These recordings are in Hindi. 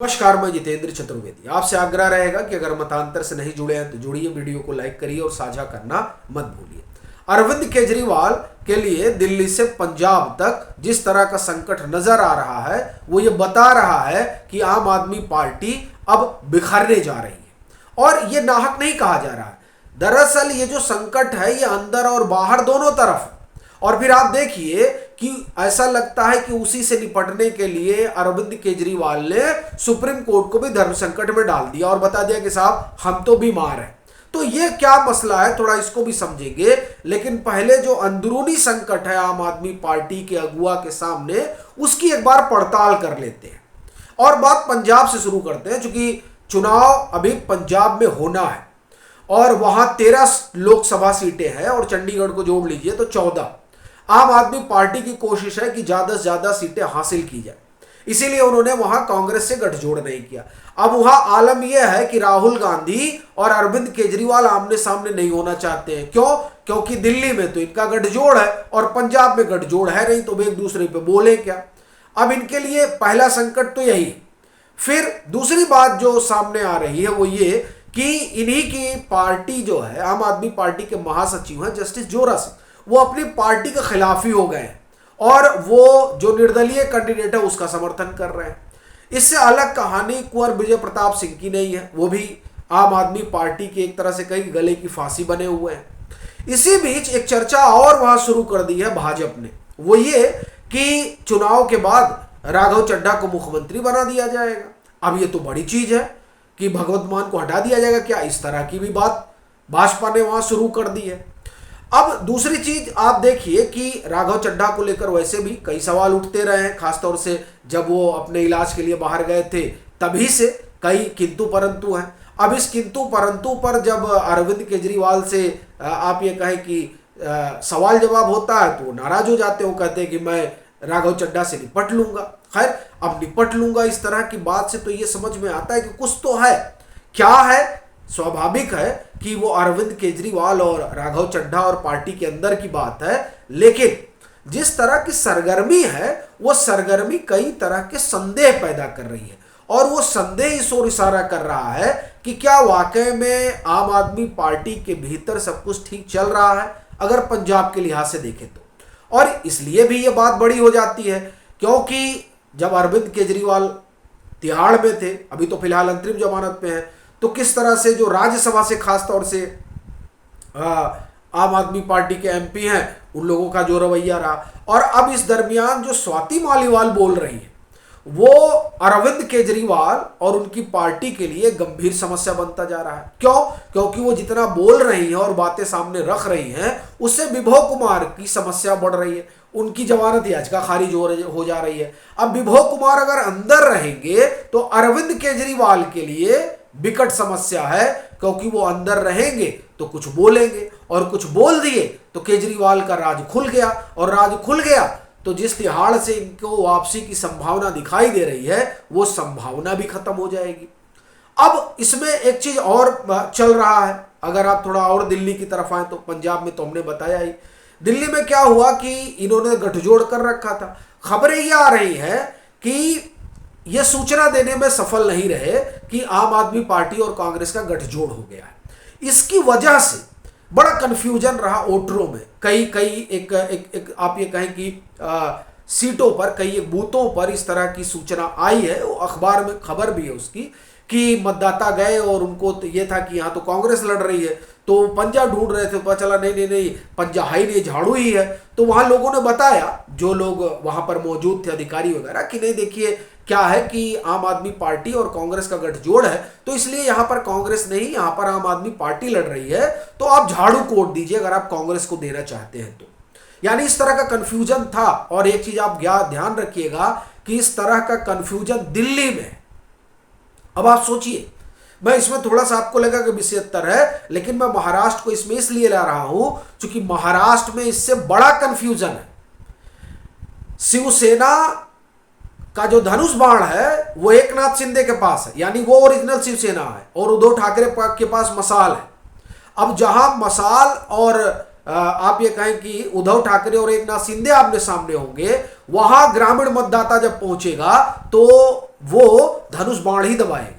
नमस्कार, मैं जितेंद्र चतुर्वेदी। आपसे आग्रह रहेगा कि अगर मतांतर से नहीं जुड़े हैं तो जुड़िए, वीडियो को लाइक करिए और साझा करना मत भूलिए। अरविंद केजरीवाल के लिए दिल्ली से पंजाब तक जिस तरह का संकट नजर आ रहा है वो ये बता रहा है कि आम आदमी पार्टी अब बिखरने जा रही है। और ये नाहक नहीं कहा जा रहा है। दरअसल ये जो संकट है ये अंदर और बाहर दोनों तरफ है। और फिर आप देखिए कि ऐसा लगता है कि उसी से निपटने के लिए अरविंद केजरीवाल ने सुप्रीम कोर्ट को भी धर्म संकट में डाल दिया और बता दिया कि साहब हम तो बीमार हैं। तो ये क्या मसला है, थोड़ा इसको भी समझेंगे। लेकिन पहले जो अंदरूनी संकट है आम आदमी पार्टी के अगुआ के सामने, उसकी एक बार पड़ताल कर लेते हैं और बात पंजाब से शुरू करते हैं। चूंकि चुनाव अभी पंजाब में होना है और वहां 13 लोकसभा सीटें हैं और चंडीगढ़ को जोड़ लीजिए तो 14। आम आदमी पार्टी की कोशिश है कि ज्यादा से ज्यादा सीटें हासिल की जाए, इसीलिए उन्होंने वहां कांग्रेस से गठजोड़ नहीं किया। अब वहां आलम यह है कि राहुल गांधी और अरविंद केजरीवाल आमने सामने नहीं होना चाहते हैं। क्यों? क्योंकि दिल्ली में तो इनका गठजोड़ है और पंजाब में गठजोड़ है नहीं, तो वे एक दूसरे पे बोले क्या। अब इनके लिए पहला संकट तो यही है। फिर दूसरी बात जो सामने आ रही है वो ये कि इन्हीं की पार्टी जो है, आम आदमी पार्टी के महासचिव हैं जस्टिस जोरा सिंह, वो अपनी पार्टी के खिलाफ ही हो गए हैं और वो जो निर्दलीय कैंडिडेट है उसका समर्थन कर रहे हैं। इससे अलग कहानी कुंवर विजय प्रताप सिंह की नहीं है, वो भी आम आदमी पार्टी के एक तरह से कई गले की फांसी बने हुए हैं। इसी बीच एक चर्चा और वहां शुरू कर दी है भाजपा ने, वो ये कि चुनाव के बाद राघव चड्ढा को मुख्यमंत्री बना दिया जाएगा। अब ये तो बड़ी चीज है कि भगवत मान को हटा दिया जाएगा क्या, इस तरह की भी बात भाजपा ने वहां शुरू कर दी है। अब दूसरी चीज आप देखिए कि राघव चड्ढा को लेकर वैसे भी कई सवाल उठते रहे हैं, खासतौर से जब वो अपने इलाज के लिए बाहर गए थे तभी से कई किंतु परंतु हैं। अब इस किंतु परंतु पर जब अरविंद केजरीवाल से आप ये कहें कि सवाल जवाब होता है तो वो नाराज हो जाते हैं। वो कहते हैं कि मैं राघव चड्ढा से निपट लूंगा। खैर, अब निपट लूंगा इस तरह की बात से तो ये समझ में आता है कि कुछ तो है। क्या है? स्वाभाविक है कि वो अरविंद केजरीवाल और राघव चड्ढा और पार्टी के अंदर की बात है, लेकिन जिस तरह की सरगर्मी है वो सरगर्मी कई तरह के संदेह पैदा कर रही है और वो संदेह इस ओर इशारा कर रहा है कि क्या वाकई में आम आदमी पार्टी के भीतर सब कुछ ठीक चल रहा है, अगर पंजाब के लिहाज से देखें तो। और इसलिए भी ये बात बड़ी हो जाती है क्योंकि जब अरविंद केजरीवाल तिहाड़ में थे, अभी तो फिलहाल अंतरिम जमानत पे हैं, तो किस तरह से जो राज्यसभा से खास तौर से आम आदमी पार्टी के एमपी हैं उन लोगों का जो रवैया रहा। और अब इस दरमियान जो स्वाति मालीवाल बोल रही है वो अरविंद केजरीवाल और उनकी पार्टी के लिए गंभीर समस्या बनता जा रहा है। क्यों? क्योंकि वो जितना बोल रही हैं और बातें सामने रख रही हैं उससे विभव कुमार की समस्या बढ़ रही है, उनकी जमानत याचिका खारिज हो जा रही है। अब विभव कुमार अगर अंदर रहेंगे तो अरविंद केजरीवाल के लिए विकट समस्या है, क्योंकि वो अंदर रहेंगे तो कुछ बोलेंगे और कुछ बोल दिए तो केजरीवाल का राज खुल गया, और राज खुल गया तो जिस तिहाड़ से इनको वापसी की संभावना दिखाई दे रही है वो संभावना भी खत्म हो जाएगी। अब इसमें एक चीज और चल रहा है, अगर आप थोड़ा और दिल्ली की तरफ आए तो पंजाब में तो हमने बताया ही। दिल्ली में क्या हुआ कि इन्होंने गठजोड़ कर रखा था। खबरें ये आ रही है कि यह सूचना देने में सफल नहीं रहे कि आम आदमी पार्टी और कांग्रेस का गठजोड़ हो गया है। इसकी वजह से बड़ा कंफ्यूजन रहा वोटरों में। कई एक आप ये कहें कि सीटों पर, कई एक बूथों पर इस तरह की सूचना आई है, वो अखबार में खबर भी है उसकी, कि मतदाता गए और उनको तो ये था कि यहाँ तो कांग्रेस लड़ रही है, तो पंजा ढूंढ रहे थे, पता चला नहीं पंजा है नहीं, झाड़ू ही है। तो वहां लोगों ने बताया, जो लोग वहां पर मौजूद थे अधिकारी वगैरह, कि नहीं देखिए क्या है कि आम आदमी पार्टी और कांग्रेस का गठजोड़ है तो इसलिए यहां पर कांग्रेस नहीं, यहां पर आम आदमी पार्टी लड़ रही है, तो आप झाड़ू कोड दीजिए अगर आप कांग्रेस को देना चाहते हैं तो। यानी इस तरह का कंफ्यूजन था। और एक चीज आप ध्यान रखिएगा कि इस तरह का कंफ्यूजन दिल्ली में। अब आप सोचिए, मैं इसमें थोड़ा सा आपको लगा कि 72 है, लेकिन मैं महाराष्ट्र को इसमें इसलिए ला रहा हूं क्योंकि महाराष्ट्र में इससे बड़ा कंफ्यूजन है। शिवसेना का जो धनुष बाण है वो एकनाथ शिंदे के पास है, यानी वो ओरिजिनल शिवसेना है, और उद्धव ठाकरे के पास मसाल है। अब जहां मसाल और आप ये कहें कि उद्धव ठाकरे और एकनाथ शिंदे आमने सामने होंगे, वहां ग्रामीण मतदाता जब पहुंचेगा तो वो धनुष बाण ही दबाएगा।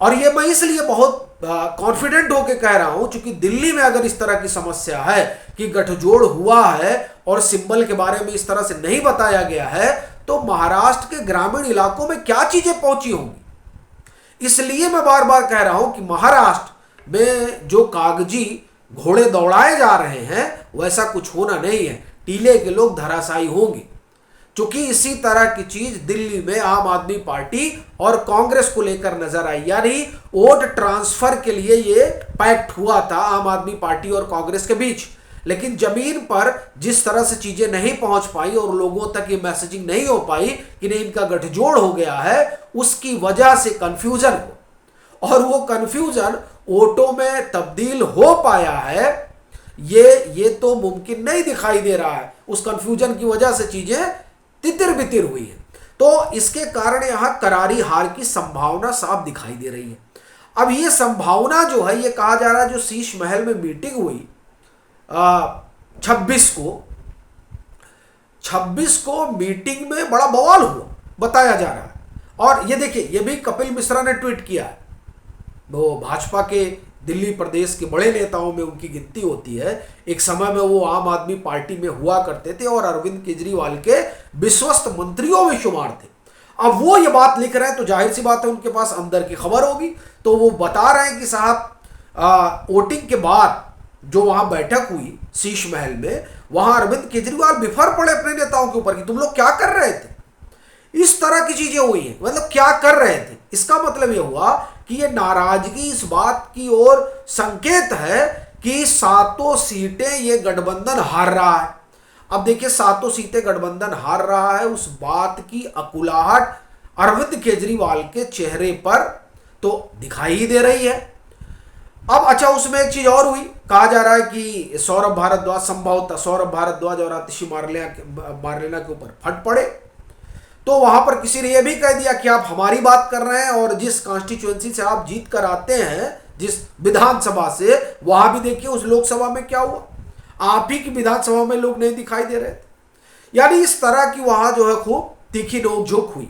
और ये मैं इसलिए बहुत कॉन्फिडेंट होकर कह रहा हूं, क्योंकि दिल्ली में अगर इस तरह की समस्या है कि गठजोड़ हुआ है और सिंबल के बारे में इस तरह से नहीं बताया गया है, तो महाराष्ट्र के ग्रामीण इलाकों में क्या चीजें पहुंची होंगी। इसलिए मैं बार बार कह रहा हूं कि महाराष्ट्र में जो कागजी घोड़े दौड़ाए जा रहे हैं वैसा कुछ होना नहीं है, टीले के लोग धराशायी होंगे। क्योंकि इसी तरह की चीज दिल्ली में आम आदमी पार्टी और कांग्रेस को लेकर नजर आई, यानी वोट ट्रांसफर के लिए ये पैक्ट हुआ था आम आदमी पार्टी और कांग्रेस के बीच, लेकिन जमीन पर जिस तरह से चीजें नहीं पहुंच पाई और लोगों तक ये मैसेजिंग नहीं हो पाई कि नहीं इनका गठजोड़ हो गया है, उसकी वजह से कंफ्यूजन हो, और वो कंफ्यूजन वोटों में तब्दील हो पाया है ये तो मुमकिन नहीं दिखाई दे रहा है। उस कंफ्यूजन की वजह से चीजें तितिर बितिर हुई है, तो इसके कारण यहां करारी हार की संभावना साफ दिखाई दे रही है। अब ये संभावना जो है, ये कहा जा रहा है जो शीश महल में मीटिंग हुई 26 को मीटिंग में बड़ा बवाल हुआ बताया जा रहा है। और ये देखिए, ये भी कपिल मिश्रा ने ट्वीट किया है, वो भाजपा के दिल्ली प्रदेश के बड़े नेताओं में उनकी गिनती होती है। एक समय में वो आम आदमी पार्टी में हुआ करते थे और अरविंद केजरीवाल के विश्वस्त मंत्रियों में शुमार थे। अब वो ये बात लिख रहे हैं तो जाहिर सी बात है उनके पास अंदर की खबर होगी। तो वो बता रहे हैं कि साहब वोटिंग के बाद जो वहां बैठक हुई शीश महल में, वहां अरविंद केजरीवाल बिफर पड़े अपने नेताओं के ऊपर कि तुम लोग क्या कर रहे थे। इस तरह की चीजें हुई हैं, मतलब क्या कर रहे थे। इसका मतलब यह हुआ कि ये नाराजगी इस बात की ओर संकेत है कि 7 सीटें ये गठबंधन हार रहा है। अब देखिए 7 सीटें गठबंधन हार रहा है, उस बात की अकुलाहट अरविंद केजरीवाल के चेहरे पर तो दिखाई ही दे रही है। अब अच्छा, उसमें एक चीज और हुई, कहा जा रहा है कि सौरभ भारद्वाज, संभवतः सौरभ भारद्वाज और आतिशी मार्लेना के ऊपर फट पड़े। तो वहां पर किसी ने यह भी कह दिया कि आप हमारी बात कर रहे हैं और जिस कॉन्स्टिट्यूएंसी से आप जीत कर आते हैं, जिस विधानसभा से, वहां भी देखिए उस लोकसभा में क्या हुआ, आप ही की विधानसभा में लोग नहीं दिखाई दे रहे थे। यानी इस तरह की वहां जो है खूब तीखी नोकझोंक हुई।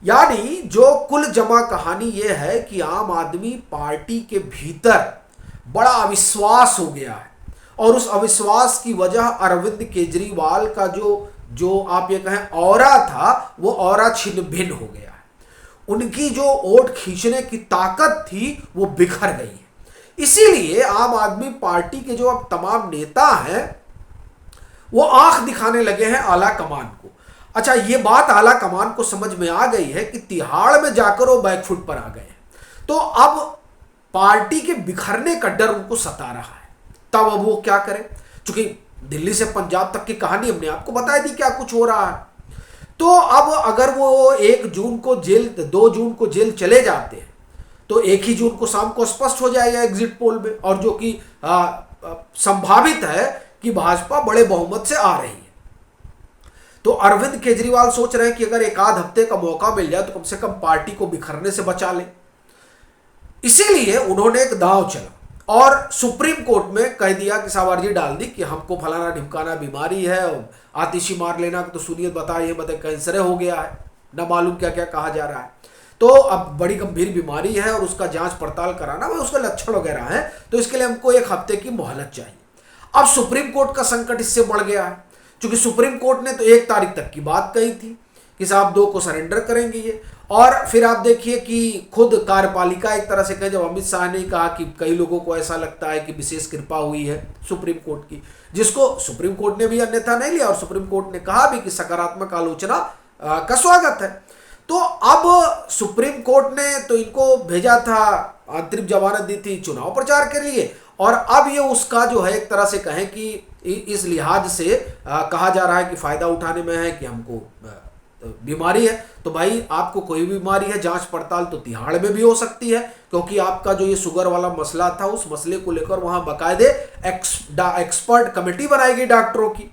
यानी जो कुल जमा कहानी यह है कि आम आदमी पार्टी के भीतर बड़ा अविश्वास हो गया है, और उस अविश्वास की वजह अरविंद केजरीवाल का जो आप ये कहें ऑरा था, वो ऑरा छिन्न भिन्न हो गया है। उनकी जो वोट खींचने की ताकत थी वो बिखर गई है। इसीलिए आम आदमी पार्टी के जो अब तमाम नेता हैं वो आंख दिखाने लगे हैं आला कमान को। अच्छा, ये बात आला कमान को समझ में आ गई है कि तिहाड़ में जाकर वो बैकफुट पर आ गए हैं, तो अब पार्टी के बिखरने का डर उनको सता रहा है। तब अब वो क्या करें, क्योंकि दिल्ली से पंजाब तक की कहानी हमने आपको बताई दी क्या कुछ हो रहा है। तो अब अगर वो 1 जून को जेल, 2 जून को जेल चले जाते हैं, तो 1 ही जून को शाम को स्पष्ट हो जाएगा एग्जिट पोल में, और जो कि संभावित है कि भाजपा बड़े बहुमत से आ रही है। तो अरविंद केजरीवाल सोच रहे हैं कि अगर 1 आध हफ्ते का मौका मिल जाए तो कम से कम पार्टी को बिखरने से बचा ले। इसीलिए उन्होंने एक दांव चला और सुप्रीम कोर्ट में कह दिया कि साहब अर्जी डाल दी कि हमको फलाना ढिमकाना बीमारी है, आतिशी मार लेना तो सुनियत बताइए, मतलब कैंसर हो गया है, न मालूम क्या क्या कहा जा रहा है। तो अब बड़ी गंभीर बीमारी है और उसका जांच पड़ताल कराना, वो उसके लक्षण वगैरह हैं, तो इसके लिए हमको 1 हफ्ते की मोहलत चाहिए। अब सुप्रीम कोर्ट का संकट इससे बढ़ गया है, क्योंकि सुप्रीम कोर्ट ने तो 1 तारीख तक की बात कही थी कि साहब 2 को सरेंडर करेंगे ये। और फिर आप देखिए कि खुद कार्यपालिका एक तरह से कहें, जब अमित शाह ने कहा कि कई लोगों को ऐसा लगता है कि विशेष कृपा हुई है सुप्रीम कोर्ट की, जिसको सुप्रीम कोर्ट ने भी अन्यथा नहीं लिया और सुप्रीम कोर्ट ने कहा भी कि सकारात्मक आलोचना का स्वागत है। तो अब सुप्रीम कोर्ट ने तो इनको भेजा था, अंतरिम जमानत दी थी चुनाव प्रचार के लिए, और अब ये उसका जो है एक तरह से कहें कि इस लिहाज से कहा जा रहा है कि फायदा उठाने में है कि हमको बीमारी है। तो भाई आपको कोई बीमारी है, जांच पड़ताल तो तिहाड़ में भी हो सकती है, क्योंकि आपका जो ये शुगर वाला मसला था उस मसले को लेकर वहां बाकायदे एक्सपर्ट कमेटी बनाई गई डॉक्टरों की।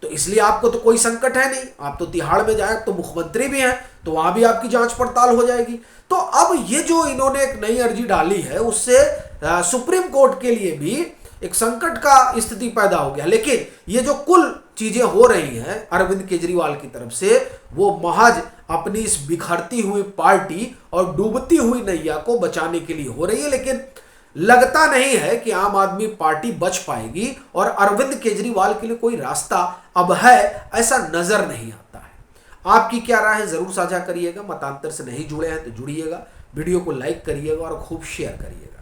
तो इसलिए आपको तो कोई संकट है नहीं, आप तो तिहाड़ में जाए, तो मुख्यमंत्री भी हैं, तो वहां भी आपकी जांच पड़ताल हो जाएगी। तो अब ये जो इन्होंने एक नई अर्जी डाली है, उससे सुप्रीम कोर्ट के लिए भी एक संकट का स्थिति पैदा हो गया। लेकिन ये जो कुल चीजें हो रही हैं अरविंद केजरीवाल की तरफ से, वो महज अपनी इस बिखरती हुई पार्टी और डूबती हुई नैया को बचाने के लिए हो रही है। लेकिन लगता नहीं है कि आम आदमी पार्टी बच पाएगी और अरविंद केजरीवाल के लिए कोई रास्ता अब है, ऐसा नजर नहीं आता है। आपकी क्या राय है जरूर साझा करिएगा। मतांतर से नहीं जुड़े हैं तो जुड़िएगा, वीडियो को लाइक करिएगा और खूब शेयर करिएगा।